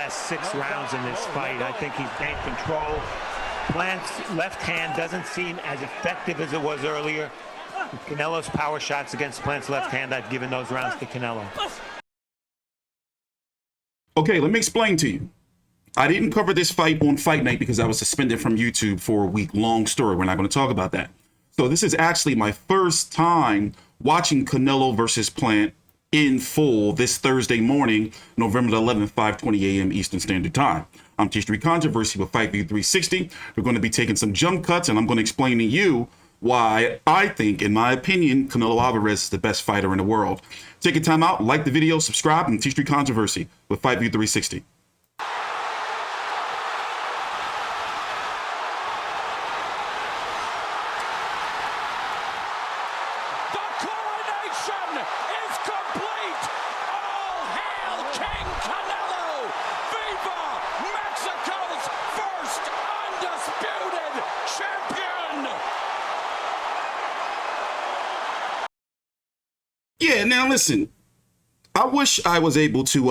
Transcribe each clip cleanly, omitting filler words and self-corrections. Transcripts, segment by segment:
last 6 rounds in this fight. I think he's gained control. Plant's left hand doesn't seem as effective as it was earlier. Canelo's power shots against Plant's left hand, I've given those rounds to Canelo. Okay, let me explain to you. I didn't cover this fight on Fight Night because I was suspended from YouTube for a week. Long story. We're not going to talk about that. So this is actually my first time watching Canelo versus Plant in full this Thursday morning, November the 11th, 5:20 a.m. Eastern Standard Time. I'm T3 Controversy with Fight View 360. We're going to be taking some jump cuts, and I'm going to explain to you why I think, in my opinion, Canelo Álvarez is the best fighter in the world. Take your time out, like the video, subscribe, and T3 Controversy with Fight View 360. Yeah, now listen, I wish I was able to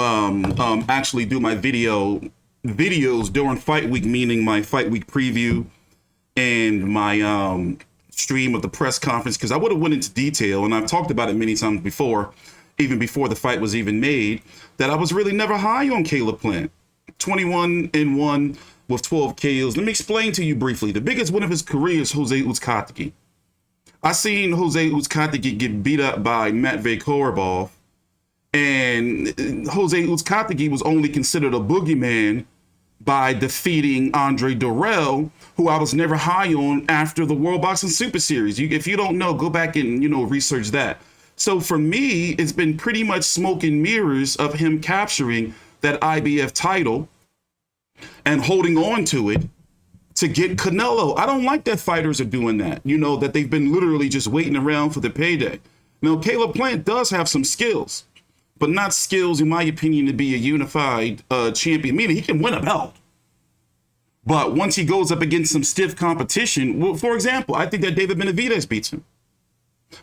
actually do my videos during fight week, meaning my fight week preview and my stream of the press conference, because I would have went into detail, and I've talked about it many times before, even before the fight was even made, that I was really never high on Caleb Plant. 21-1 with 12 KOs. Let me explain to you briefly. The biggest win of his career is Jose Uzcategui. I seen Jose Uzcategui get beat up by Matvey Korobov, and Jose Uzcategui was only considered a boogeyman by defeating Andre Durrell, who I was never high on after the World Boxing Super Series. If you don't know, go back and, research that. So for me, it's been pretty much smoke and mirrors of him capturing that IBF title and holding on to it to get Canelo. I don't like that fighters are doing that, that they've been literally just waiting around for the payday. Now, Caleb Plant does have some skills, but not skills, in my opinion, to be a unified champion, meaning he can win a belt. But once he goes up against some stiff competition, well, for example, I think that David Benavidez beats him.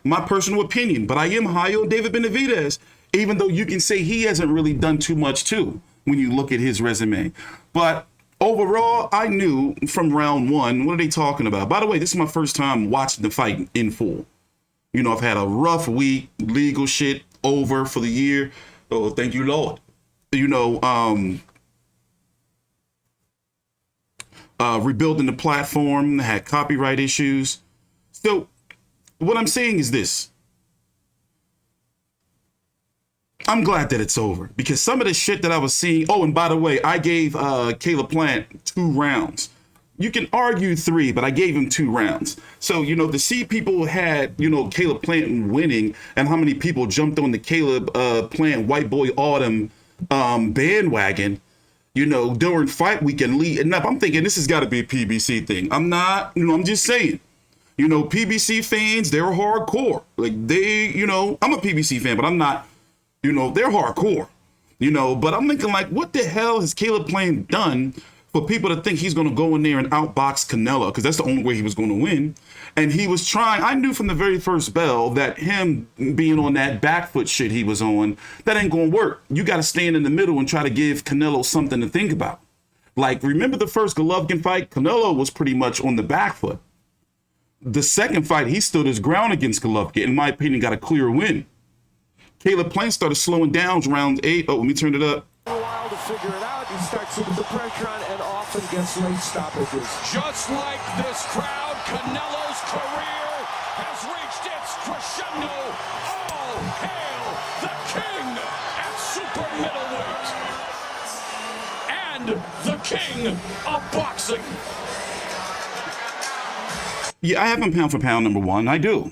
My personal opinion, but I am high on David Benavidez, even though you can say he hasn't really done too much too when you look at his resume. But overall, I knew from round one, what are they talking about? By the way, this is my first time watching the fight in full. I've had a rough week, legal shit over for the year. Oh, thank you, Lord. Rebuilding the platform, had copyright issues. So what I'm saying is this. I'm glad that it's over, because some of the shit that I was seeing. Oh, and by the way, I gave Caleb Plant 2 rounds. You can argue 3, but I gave him 2 rounds. So, to see people had, Caleb Plant winning, and how many people jumped on the Caleb Plant White Boy Autumn bandwagon, during fight weekend leading up, I'm thinking this has got to be a PBC thing. I'm not, I'm just saying. PBC fans, they're hardcore. Like I'm a PBC fan, but I'm not. They're hardcore, but I'm thinking, like, what the hell has Caleb Plant done for people to think he's going to go in there and outbox Canelo? Because that's the only way he was going to win. And he was trying. I knew from the very first bell that him being on that back foot shit he was on, that ain't going to work. You got to stand in the middle and try to give Canelo something to think about. Like, remember the first Golovkin fight? Canelo was pretty much on the back foot. The second fight, he stood his ground against Golovkin. In my opinion, got a clear win. Caleb Plant started slowing down round 8. Oh, let me turn it up. A while to figure it out. He starts to put the pressure on and often gets late stoppages. Just like this crowd, Canelo's career has reached its crescendo. All hail the king at super middleweight and the king of boxing. Yeah, I have him pound for pound number 1. I do.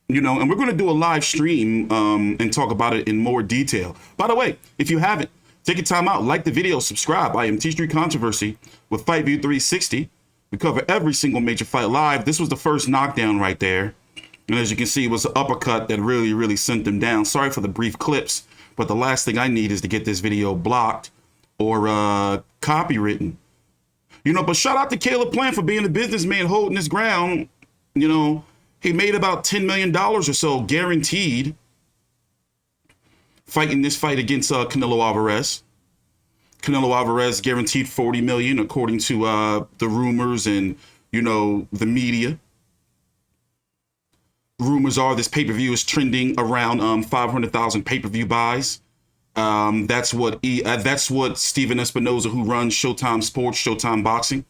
And we're going to do a live stream and talk about it in more detail. By the way, if you haven't, take your time out, like the video, subscribe. I am T3 Controversy with Fight View 360. We cover every single major fight live. This was the first knockdown right there. And as you can see, it was an uppercut that really, really sent them down. Sorry for the brief clips, but the last thing I need is to get this video blocked or copywritten. But shout out to Caleb Plant for being a businessman holding his ground. He made about $10 million or so guaranteed fighting this fight against Canelo Álvarez. Canelo Álvarez guaranteed 40 million, according to the rumors and, you know, the media. Rumors are this pay-per-view is trending around 500,000 pay-per-view buys. That's what Steven Espinoza, who runs Showtime Sports, Showtime Boxing,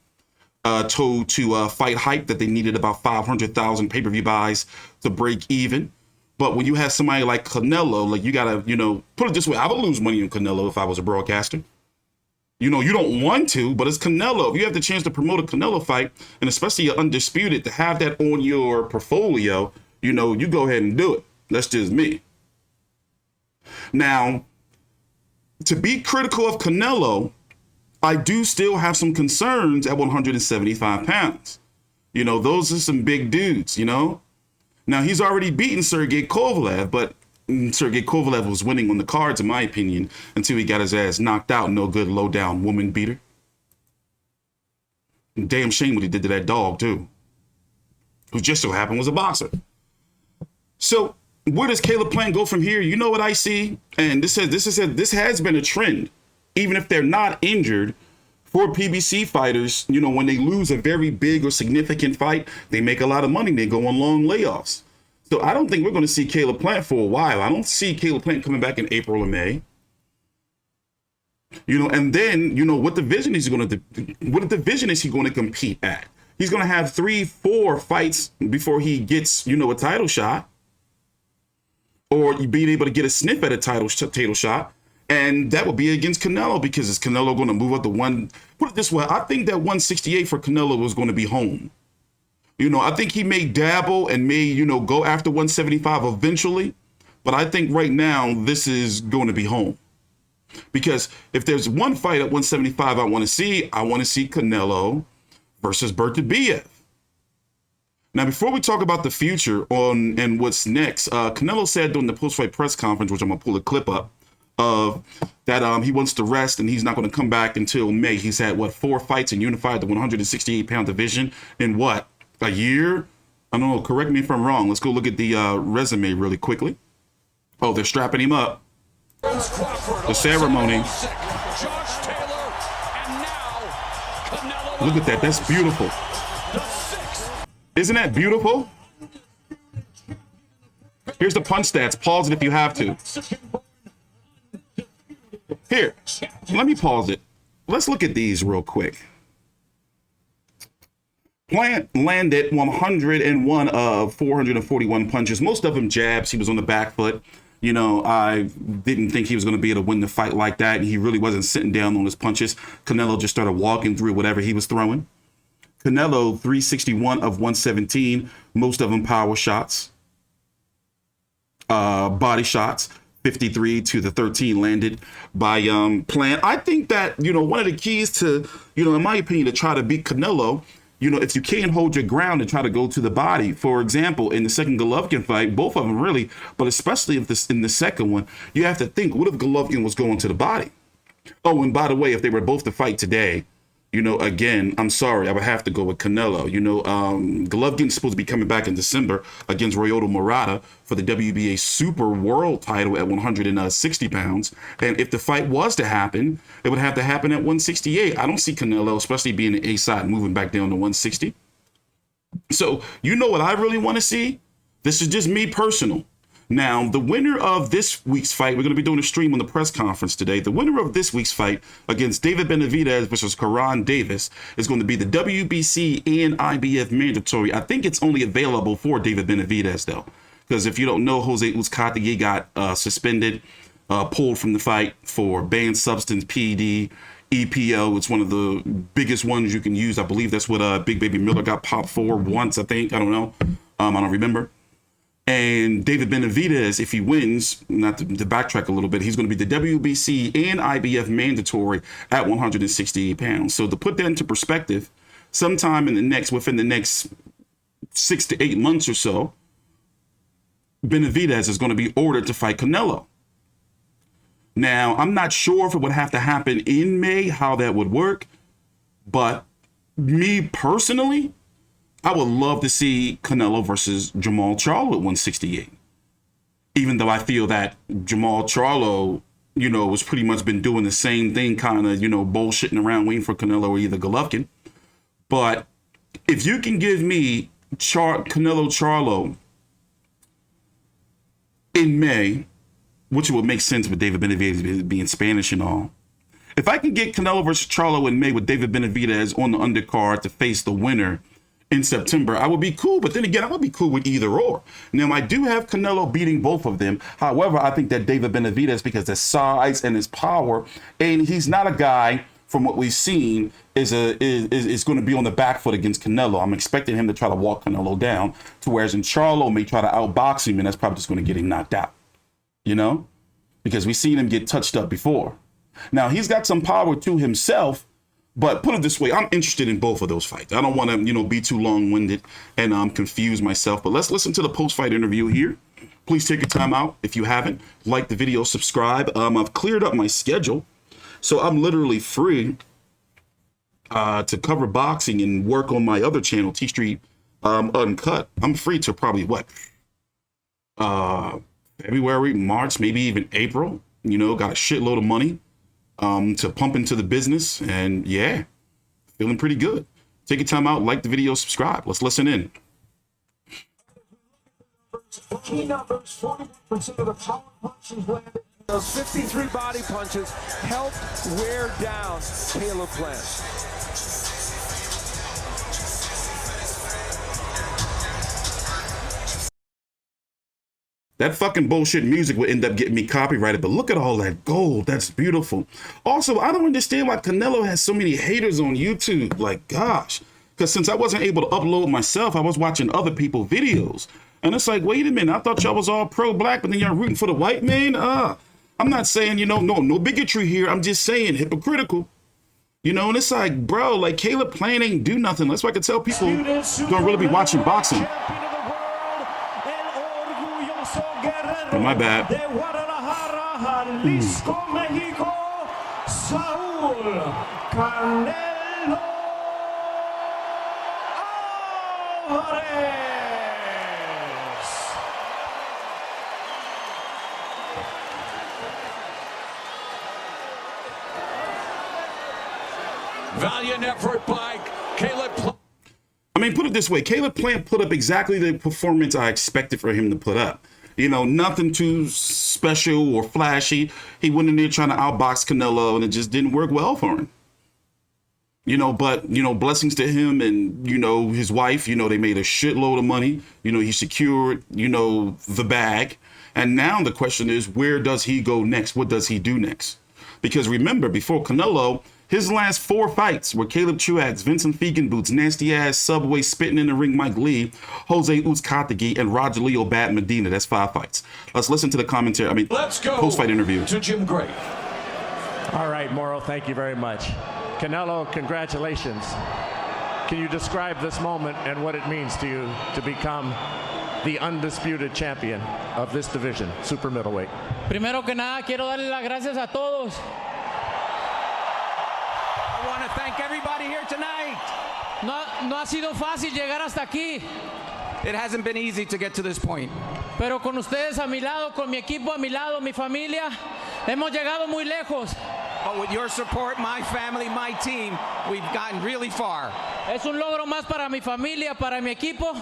told to Fight Hype that they needed about 500,000 pay-per-view buys to break even. But when you have somebody like Canelo, like, you gotta, you know, put it this way, I would lose money on Canelo if I was a broadcaster. You know, you don't want to, but it's Canelo. If you have the chance to promote a Canelo fight, and especially you're undisputed, to have that on your portfolio, you know, you go ahead and do it. That's just me. Now, to be critical of Canelo, I do still have some concerns at 175 pounds. You know, those are some big dudes, you know. Now, he's already beaten Sergey Kovalev, but Sergey Kovalev was winning on the cards, in my opinion, until he got his ass knocked out. No good low-down woman beater. Damn shame what he did to that dog, too, who just so happened was a boxer. So where does Caleb Plant go from here? You know what I see? And this has been a trend, even if they're not injured, for PBC fighters. You know, when they lose a very big or significant fight, they make a lot of money. They go on long layoffs. So I don't think we're going to see Caleb Plant for a while. I don't see Caleb Plant coming back in April or May. You know, and then, you know, what division is he going to compete at? He's going to have 3-4 fights before he gets, you know, a title shot, or being able to get a sniff at a title shot. And that would be against Canelo, because is Canelo going to move up to put it this way, I think that 168 for Canelo was going to be home. You know, I think he may dabble and may, you know, go after 175 eventually. But I think right now this is going to be home. Because if there's one fight at 175 I want to see Canelo versus Benavidez. Now, before we talk about the future and what's next, Canelo said during the post-fight press conference, which I'm going to pull a clip up, of that he wants to rest and he's not going to come back until May. He's had, 4 fights and unified the 168-pound division in a year? I don't know. Correct me if I'm wrong. Let's go look at the resume really quickly. Oh, they're strapping him up. The ceremony. Look at that. That's beautiful. Isn't that beautiful? Here's the punch stats. Pause it if you have to. Here, let me pause it. Let's look at these real quick. Plant landed 101 of 441 punches, most of them jabs. He was on the back foot. You know, I didn't think he was going to be able to win the fight like that, and he really wasn't sitting down on his punches. Canelo just started walking through whatever he was throwing. Canelo, 361 of 117, most of them power shots. Body shots, 53 to the 13 landed by Plant. I think that, you know, one of the keys to, you know, in my opinion, to try to beat Canelo, you know, if you can't hold your ground and try to go to the body. For example, in the second Golovkin fight, both of them really, but especially if in the second one, you have to think, what if Golovkin was going to the body? Oh, and by the way, if they were both to fight today, you know, again, I'm sorry, I would have to go with Canelo. You know, Golovkin's supposed to be coming back in December against Ryoto Murata for the WBA Super World title at 160 pounds. And if the fight was to happen, it would have to happen at 168. I don't see Canelo, especially being an A-side, moving back down to 160. So, you know what I really want to see? This is just me personal. Now, the winner of this week's fight, we're going to be doing a stream on the press conference today. The winner of this week's fight against David Benavidez versus Karan Davis is going to be the WBC and IBF mandatory. I think it's only available for David Benavidez, though, because if you don't know, Jose Uzcategui got suspended, pulled from the fight for banned substance, PED, EPO. It's one of the biggest ones you can use. I believe that's what Big Baby Miller got popped for once, I think. I don't know. I don't remember. And David Benavidez, if he wins, not to backtrack a little bit, he's going to be the WBC and IBF mandatory at 168 pounds. So to put that into perspective, sometime within the next 6 to 8 months or so, Benavidez is going to be ordered to fight Canelo. Now, I'm not sure if it would have to happen in May, how that would work, but me personally, I would love to see Canelo versus Jermall Charlo at 168. Even though I feel that Jermall Charlo you know, was pretty much been doing the same thing, kind of, you know, bullshitting around waiting for Canelo or either Golovkin. But if you can give me Canelo Charlo in May, which would make sense with David Benavidez being Spanish and all. If I can get Canelo versus Charlo in May with David Benavidez on the undercard to face the winner in September, I would be cool. But then again, I would be cool with either or. Now, I do have Canelo beating both of them. However, I think that David Benavidez, because of his size and his power, and he's not a guy, from what we've seen, is going to be on the back foot against Canelo. I'm expecting him to try to walk Canelo down, to whereas in Charlo may try to outbox him, and that's probably just going to get him knocked out. You know? Because we've seen him get touched up before. Now, he's got some power to himself, but put it this way, I'm interested in both of those fights. I don't want to, you know, be too long-winded and confuse myself, but let's listen to the post-fight interview here. Please take your time out if you haven't. Like the video, subscribe. I've cleared up my schedule, so I'm literally free to cover boxing and work on my other channel, T Street Uncut. I'm free to probably, February, March, maybe even April. You know, got a shitload of money to pump into the business, and yeah, feeling pretty good. Take your time out, like the video, subscribe. Let's listen in. Key numbers, 40% of the power punches landed. Those 53 body punches helped wear down Caleb Plant. That fucking bullshit music would end up getting me copyrighted, but look at all that gold. That's beautiful. Also, I don't understand why Canelo has so many haters on YouTube. Like, gosh. Because since I wasn't able to upload myself, I was watching other people's videos. And it's like, wait a minute, I thought y'all was all pro-black, but then y'all rooting for the white man? I'm not saying, you know, no bigotry here. I'm just saying hypocritical. You know, and it's like, bro, like Caleb Plant ain't do nothing. That's why I can tell people don't really be watching boxing. Oh, my bad. Valiant effort by Caleb Plant. I mean, put it this way. Caleb Plant put up exactly the performance I expected for him to put up. You know, nothing too special or flashy. He went in there trying to outbox Canelo, and it just didn't work well for him. You know, but, you know, blessings to him and, you know, his wife. You know, they made a shitload of money. You know, he secured, you know, the bag. And now the question is, where does he go next? What does he do next? Because remember, before Canelo, his last 4 fights were Caleb Truax, Vincent Feigenboots, Nasty Ass, Subway, Spitting in the Ring, Mike Lee, Jose Uzcategui, and Roger Leo Bad Medina. That's 5 fights. Let's listen to the commentary. Let's go post-fight interview. To Jim Gray. All right, Moro, thank you very much. Canelo, congratulations. Can you describe this moment and what it means to you to become the undisputed champion of this division, super middleweight? Primero que nada, quiero darle las gracias a todos. I want to thank everybody here tonight. No ha sido fácil llegar hasta aquí, It hasn't been easy to get to this point. pero con ustedes a mi lado, con mi equipo a mi lado, mi familia, hemos llegado muy lejos. But with your support, my family, my team, we've gotten really far. Es un logro más para mi familia, para mi equipo,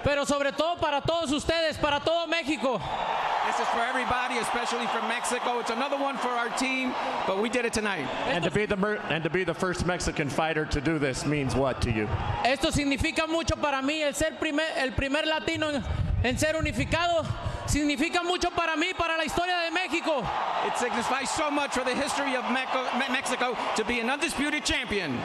pero sobre todo para todos ustedes, para todo México. This is for everybody, especially from Mexico. It's another one for our team, but we did it tonight. And to be the first Mexican fighter to do this means what to you? Esto significa mucho para mí, el ser el primer latino en ser unificado. Significa mucho para mí, para la historia de México. It signifies so much for the history of Mexico to be an undisputed champion.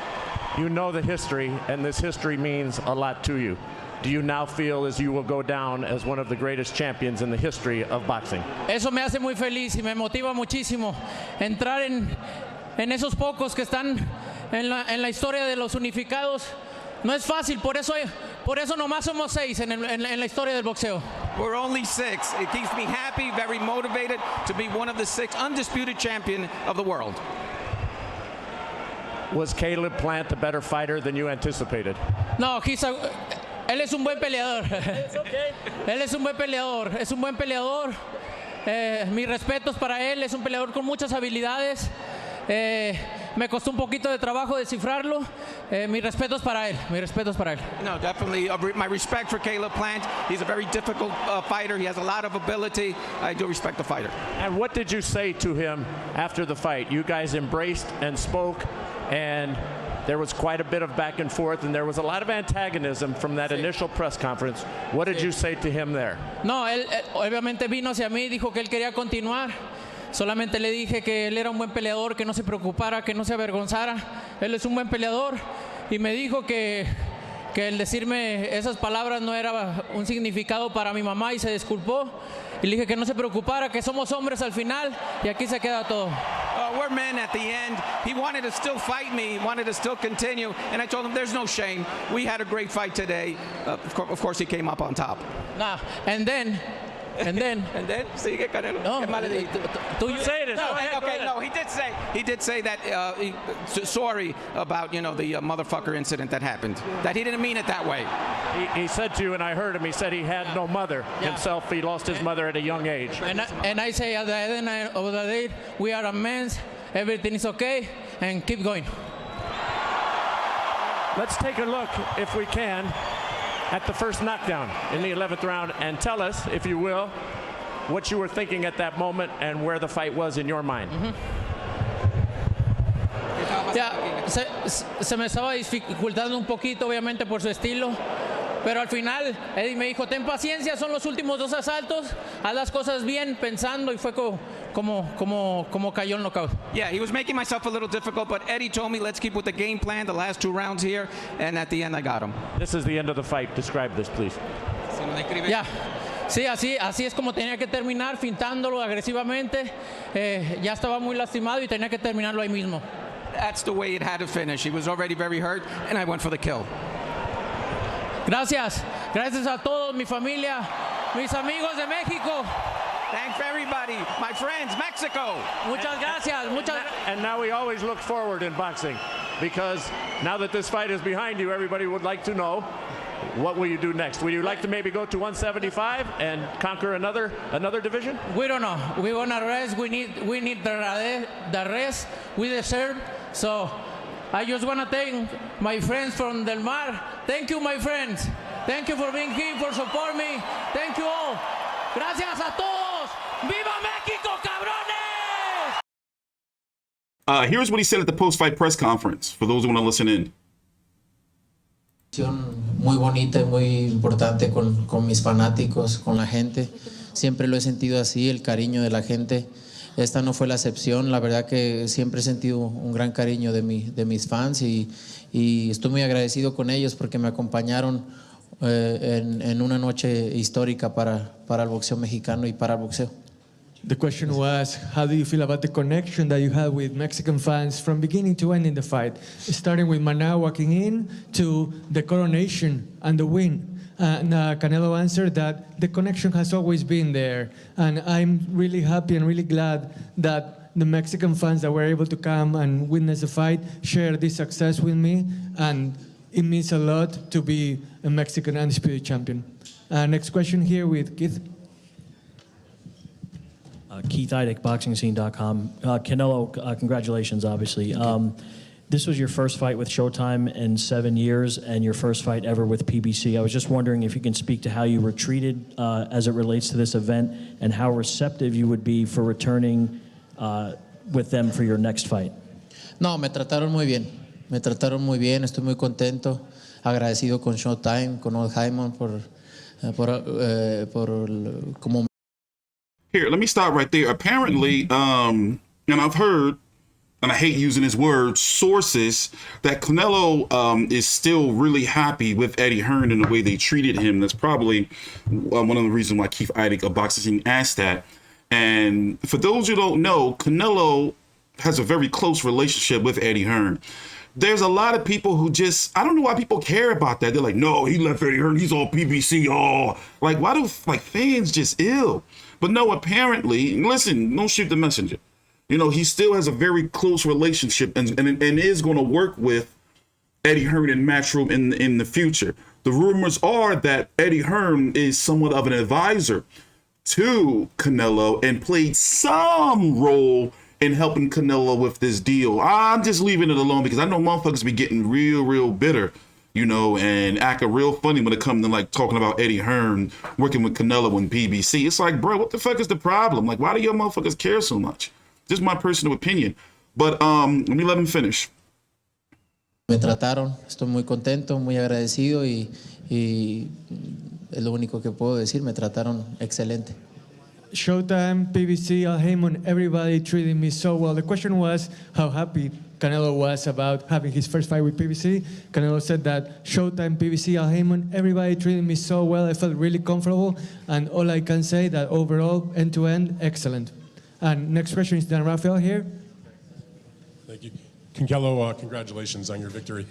You know the history, and this history means a lot to you. Do you now feel as you will go down as one of the greatest champions in the history of boxing? Eso me hace muy feliz y me motiva muchísimo entrar en esos pocos que están en la historia de los unificados. No es fácil, por eso nomás somos 6 en la historia del boxeo. We're only 6. It keeps me happy, very motivated to be one of the 6 undisputed champion of the world. Was Caleb Plant a better fighter than you anticipated? No, él es un buen peleador. Él es un buen peleador, es un buen peleador. mis respetos para él, es un peleador con muchas habilidades. Me costó un poquito de trabajo descifrarlo. Mis respetos para él, mis respetos para él. No, definitely. My respect for Caleb Plant. He's a very difficult fighter. He has a lot of ability. I do respect the fighter. And what did you say to him after the fight? You guys embraced and spoke, and there was quite a bit of back and forth, and there was a lot of antagonism from that initial press conference. What did you say to him there? No, él obviamente vino hacia mí, dijo que él quería continuar. Solamente le dije que él era un buen peleador, que no se preocupara, que no se avergonzara. Él es un buen peleador y me dijo que el decirme esas palabras no era un significado para mi mamá y se disculpó. Y le dije que no se preocupara, que somos hombres al final y aquí se queda todo. We're men at the end. He wanted to still fight me. He wanted to still continue. And I told him there's no shame. We had a great fight today. Of course, he came up on top. Nah, and then sigue Canelo. no, Tú say it. No, okay, no, he did say that sorry about the motherfucker incident that happened. That he didn't mean it that way. He said to you, and I heard him, he said he had no mother himself. He lost his mother at a young age. And I say at the end of the day, we are a man, everything is okay, and keep going. Let's take a look, if we can, at the first knockdown in the 11th round, and tell us, if you will, what you were thinking at that moment and where the fight was in your mind. Se me estaba dificultando un poquito, obviamente, por su estilo. Pero al final, Eddie me dijo, ten paciencia, son los últimos dos asaltos, haz las cosas bien, pensando, y fue como cayó el knockout. Yeah, he was making myself a little difficult, but Eddie told me, let's keep with the game plan, the last 2 rounds here, and at the end I got him. This is the end of the fight. Describe this, please. Ya. Sí, así es como tenía que terminar, fintándolo agresivamente. Ya estaba muy lastimado y tenía que terminarlo ahí mismo. That's the way it had to finish. He was already very hurt, and I went for the kill. Gracias a todos, mi familia, mis amigos de México. Thanks everybody, my friends, Mexico. Muchas gracias. And now we always look forward in boxing, because now that this fight is behind you, everybody would like to know, what will you do next? Would you like to maybe go to 175 and conquer another division? We don't know. We want to rest. We need the rest we deserve. So I just want to thank my friends from Del Mar. Thank you, my friends. Thank you for being here, for support me. Thank you all. Gracias a todos. ¡Viva México, cabrones! Here's what he said at the post-fight press conference, for those who want to listen in. Muy bonita y muy importante con mis fanáticos, con la gente. Siempre lo he sentido así, el cariño de la gente. Esta no fue la excepción. La verdad que siempre he sentido un gran cariño de mis fans y estoy muy agradecido con ellos porque me acompañaron en una noche histórica para el boxeo mexicano y para el boxeo. The question was, how do you feel about the connection that you had with Mexican fans from beginning to end in the fight? Starting with Mano walking in to the coronation and the win. And Canelo answered that the connection has always been there. And I'm really happy and really glad that the Mexican fans that were able to come and witness the fight share this success with me. And it means a lot to be a Mexican undisputed champion. Next question here with Keith. Keith Idek, BoxingScene.com. Canelo, congratulations, obviously. This was your first fight with Showtime in 7 years and your first fight ever with PBC. I was just wondering if you can speak to how you were treated as it relates to this event and how receptive you would be for returning with them for your next fight. No, me trataron muy bien. Me trataron muy bien, estoy muy contento. Agradecido con Showtime, con Old Hyman por como. Here, let me stop right there. Apparently, and I've heard, and I hate using his words, sources, that Canelo is still really happy with Eddie Hearn and the way they treated him. That's probably one of the reasons why Keith Idek of Boxing asked that. And for those who don't know, Canelo has a very close relationship with Eddie Hearn. There's a lot of people who I don't know why people care about that. They're like, no, he left Eddie Hearn, he's all PBC, all. Like, why do fans just ill? But no, apparently, listen, don't shoot the messenger. You know, he still has a very close relationship and is going to work with Eddie Hearn in Matchroom in the future. The rumors are that Eddie Hearn is somewhat of an advisor to Canelo and played some role in helping Canelo with this deal. I'm just leaving it alone because I know motherfuckers be getting real bitter, you know, and acting real funny when it comes to like talking about Eddie Hearn working with Canelo and PBC. It's like, bro, what the fuck is the problem? Like, why do your motherfuckers care so much? Just my personal opinion. But let me let him finish. Me trataron, estoy muy contento, muy agradecido y es lo único que puedo decir, me trataron excelente. Showtime, PBC, Al Heyman, everybody treated me so well. The question was how happy Canelo was about having his first fight with PBC. Canelo said that Showtime, PBC, Al Heyman, everybody treated me so well. I felt really comfortable, and all I can say that overall, end-to-end, excellent. And next question is Dan Rafael here. Thank you. Canelo, congratulations on your victory.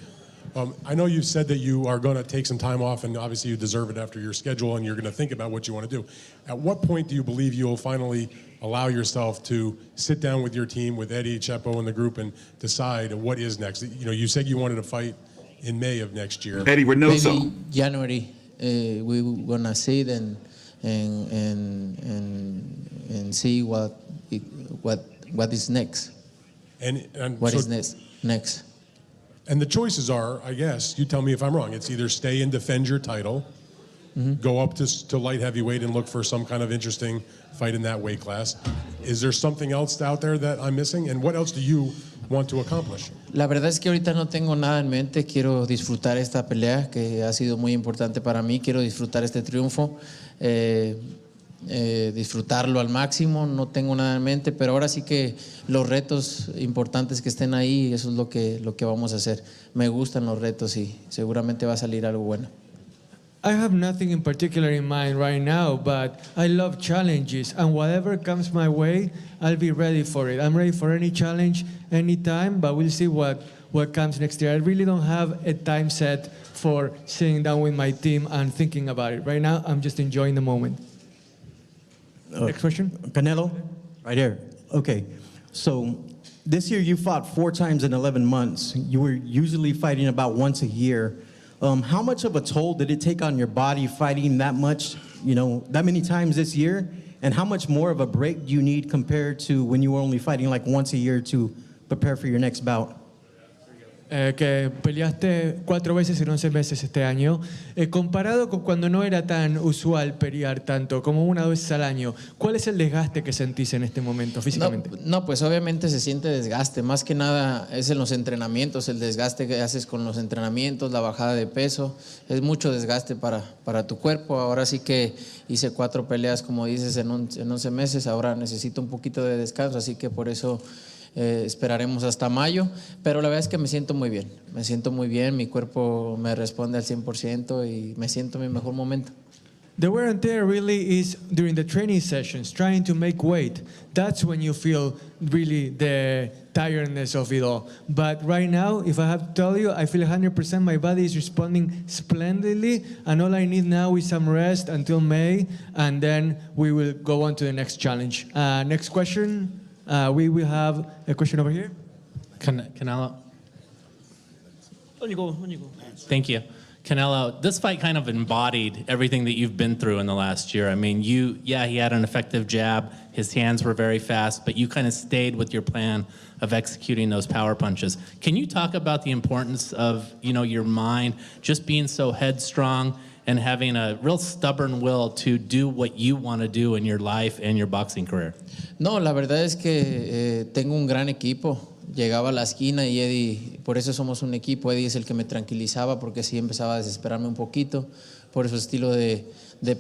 I know you've said that you are going to take some time off, and obviously you deserve it after your schedule, and you're going to think about what you want to do. At what point do you believe you'll finally allow yourself to sit down with your team, with Eddie, Chepo, and the group, and decide what is next? You know, you said you wanted to fight in May of next year. Eddie Reynoso. Maybe January, we gonna sit and see what is next. And what so, is next? And the choices are, I guess, you tell me if I'm wrong, it's either stay and defend your title, go up to light heavyweight and look for some kind of interesting fight in that weight class. Is there something else out there that I'm missing? And what else do you want to accomplish? La verdad es que ahorita no tengo nada en mente. Quiero disfrutar esta pelea que ha sido muy importante para mí. Quiero disfrutar este triunfo, disfrutarlo al máximo. No tengo nada en mente, pero ahora sí que los retos importantes que estén ahí, eso es lo que vamos a hacer. Me gustan los retos y seguramente va a salir algo bueno. I have nothing in particular in mind right now, but I love challenges, and whatever comes my way, I'll be ready for it. I'm ready for any challenge, anytime, but we'll see what comes next year. I really don't have a time set for sitting down with my team and thinking about it. Right now, I'm just enjoying the moment. Next question. Canelo, right here. Okay, so this year you fought 4 times in 11 months. You were usually fighting about once a year. How much of a toll did it take on your body fighting that much, you know, that many times this year? And how much more of a break do you need compared to when you were only fighting like once a year to prepare for your next bout? Que peleaste 4 veces en 11 meses este año, comparado con cuando no era tan usual pelear tanto, como 1 o 2 veces al año. ¿Cuál es el desgaste que sentís en este momento físicamente? No, pues obviamente se siente desgaste. Más que nada es en los entrenamientos, el desgaste que haces con los entrenamientos, la bajada de peso. Es mucho desgaste para tu cuerpo. Ahora sí que hice 4 peleas, como dices, en 11 meses. Ahora necesito un poquito de descanso, así que por eso esperaremos hasta mayo, pero la verdad es que me siento muy bien, mi cuerpo me responde al 100% y me siento en mi mejor momento. The wear and tear really is during the training sessions, trying to make weight. That's when you feel really the tiredness of it all. But right now, if I have to tell you, I feel 100% my body is responding splendidly, and all I need now is some rest until May, and then we will go on to the next challenge. Next question. We will have a question over here. Canelo. On you go. Thank you. Canelo, this fight kind of embodied everything that you've been through in the last year. I mean, he had an effective jab. His hands were very fast, but you kind of stayed with your plan of executing those power punches. Can you talk about the importance of, you know, your mind just being so headstrong and having a real stubborn will to do what you want to do in your life and your boxing career? No, la verdad es que tengo un gran equipo. Llegaba a la esquina y Eddie, por eso somos un equipo. Eddie es el que me tranquilizaba porque sí empezaba a desesperarme un poquito por su estilo de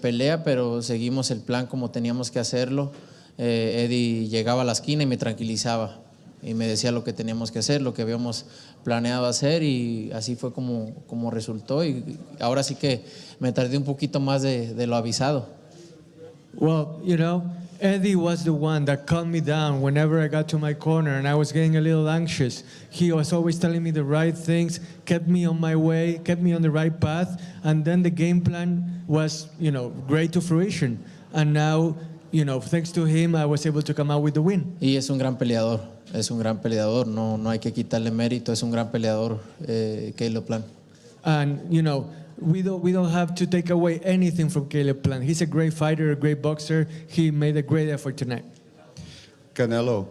pelea, pero seguimos el plan como teníamos que hacerlo. Eddie llegaba a la esquina y me tranquilizaba y me decía lo que teníamos que hacer, lo que habíamos planeado hacer, y así fue como resultó, y ahora sí que me tardé un poquito más de lo avisado. Well, you know, Eddie was the one that calmed me down whenever I got to my corner and I was getting a little anxious. He was always telling me the right things, kept me on my way, kept me on the right path, and then the game plan was, you know, great to fruition. And now, you know, thanks to him, I was able to come out with the win. Y es un gran peleador, no hay que quitarle mérito, es un gran peleador que lo plan. And, you know, we don't have to take away anything from Caleb Plant. He's a great fighter, a great boxer. He made a great effort tonight. Canelo,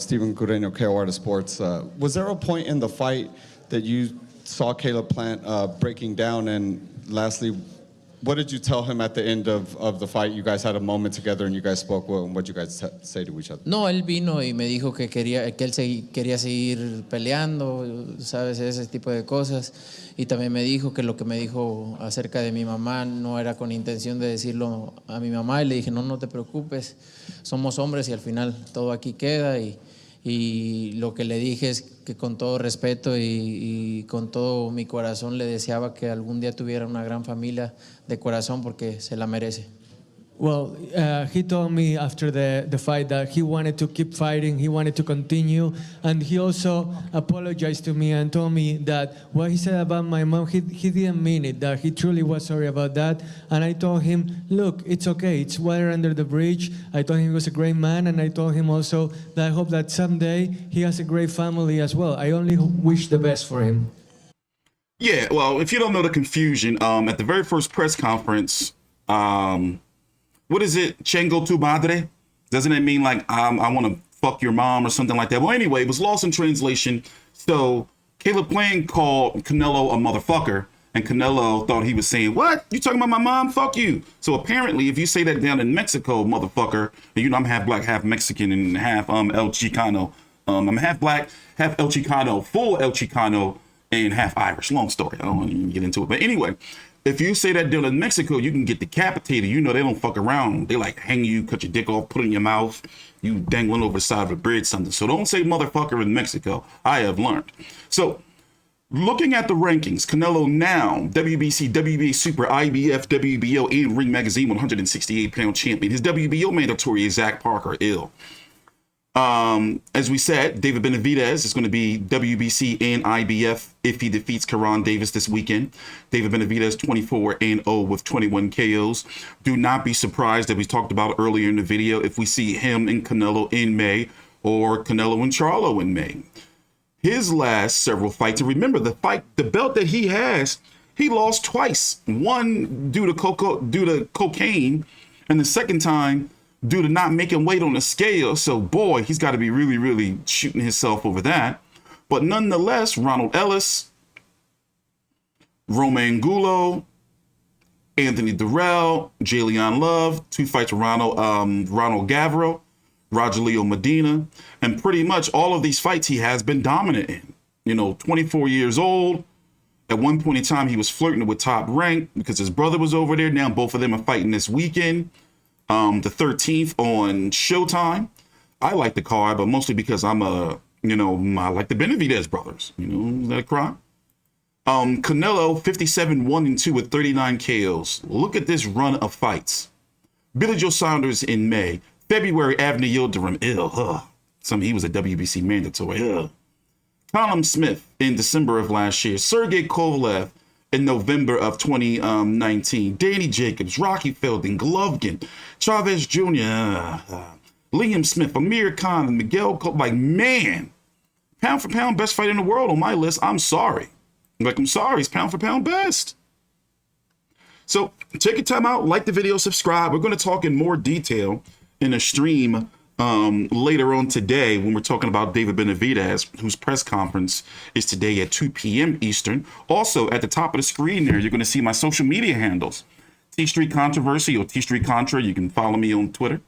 Stephen Gureño, KO Artist Sports. Was there a point in the fight that you saw Caleb Plant breaking down? And lastly, what did you tell him at the end of the fight? You guys had a moment together and you guys spoke. Well, what did you guys say to each other? No, él vino y me dijo que él quería seguir peleando, sabes, ese tipo de cosas. Y también me dijo que lo que me dijo acerca de mi mamá no era con intención de decirlo a mi mamá. Y le dije, no te preocupes, somos hombres y al final todo aquí queda. Y lo que le dije es que con todo respeto y con todo mi corazón le deseaba que algún día tuviera una gran familia de corazón porque se la merece. Well, he told me after the fight that he wanted to keep fighting, he wanted to continue, and he also apologized to me and told me that what he said about my mom, he didn't mean it, that he truly was sorry about that. And I told him, look, it's okay, it's water under the bridge. I told him he was a great man, and I told him also that I hope that someday he has a great family as well. I only wish the best for him. Yeah, well, if you don't know the confusion, at the very first press conference, what is it? Chengo tu madre? Doesn't it mean like I want to fuck your mom or something like that? Well, anyway, it was lost in translation. So Caleb Plant called Canelo a motherfucker, and Canelo thought he was saying, what? You talking about my mom? Fuck you. So apparently, if you say that down in Mexico, motherfucker, and you know I'm half black, half Mexican, and half El Chicano. I'm half black, half El Chicano, full El Chicano, and half Irish. Long story. I don't want to even get into it. But anyway, if you say that down in Mexico, you can get decapitated. You know they don't fuck around. They like hang you, cut your dick off, put it in your mouth, you dangling over the side of a bridge, something. So don't say motherfucker in Mexico. I have learned. So looking at the rankings, Canelo now, WBC, WBA Super, IBF, WBO, and Ring Magazine 168-pound champion. His WBO mandatory is Zach Parker, ill. As we said, David Benavidez is going to be WBC and IBF if he defeats Karan Davis this weekend. David Benavidez 24-0 with 21 KOs. Do not be surprised, as we talked about earlier in the video, if we see him and Canelo in May or Canelo and Charlo in May. His last several fights, and remember the belt that he has, he lost twice. One due to cocaine, and the second time due to not making weight on the scale. So boy, he's got to be really, really shooting himself over that. But nonetheless, Ronald Ellis, Romain Gulo, Anthony Durrell, Jalen Love, 2 fights with Ronald Gavro, Roger Leo Medina, and pretty much all of these fights he has been dominant in. You know, 24 years old. At one point in time, he was flirting with Top Rank because his brother was over there. Now both of them are fighting this weekend. The 13th on Showtime. I like the card, but mostly because I like the Benavidez brothers. You know, is that a crime? Canelo 57-1-2 with 39 KOs. Look at this run of fights. Billy Joe Saunders in May. February, Avner Yildirim. He was a WBC mandatory. Callum Smith in December of last year. Sergey Kovalev in November of 2019, Danny Jacobs, Rocky Felding, Golovkin, Chavez Jr., Liam Smith, Amir Khan, and Miguel man, pound for pound best fighter in the world on my list. I'm sorry. I'm sorry, he's pound for pound best. So take your time out, like the video, subscribe. We're going to talk in more detail in a stream later on today when we're talking about David Benavidez, whose press conference is today at 2 p.m. Eastern. Also, at the top of the screen there, you're going to see my social media handles. T Street Controversy or T Street Contra. You can follow me on Twitter.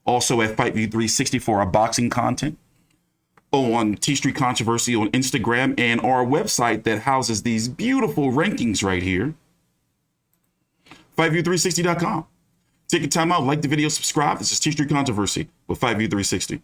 Also at FightView360 for our boxing content. On T Street Controversy on Instagram, and our website that houses these beautiful rankings right here. FightView360.com. Take your time out, like the video, subscribe. This is T Street Controversy with FightView360.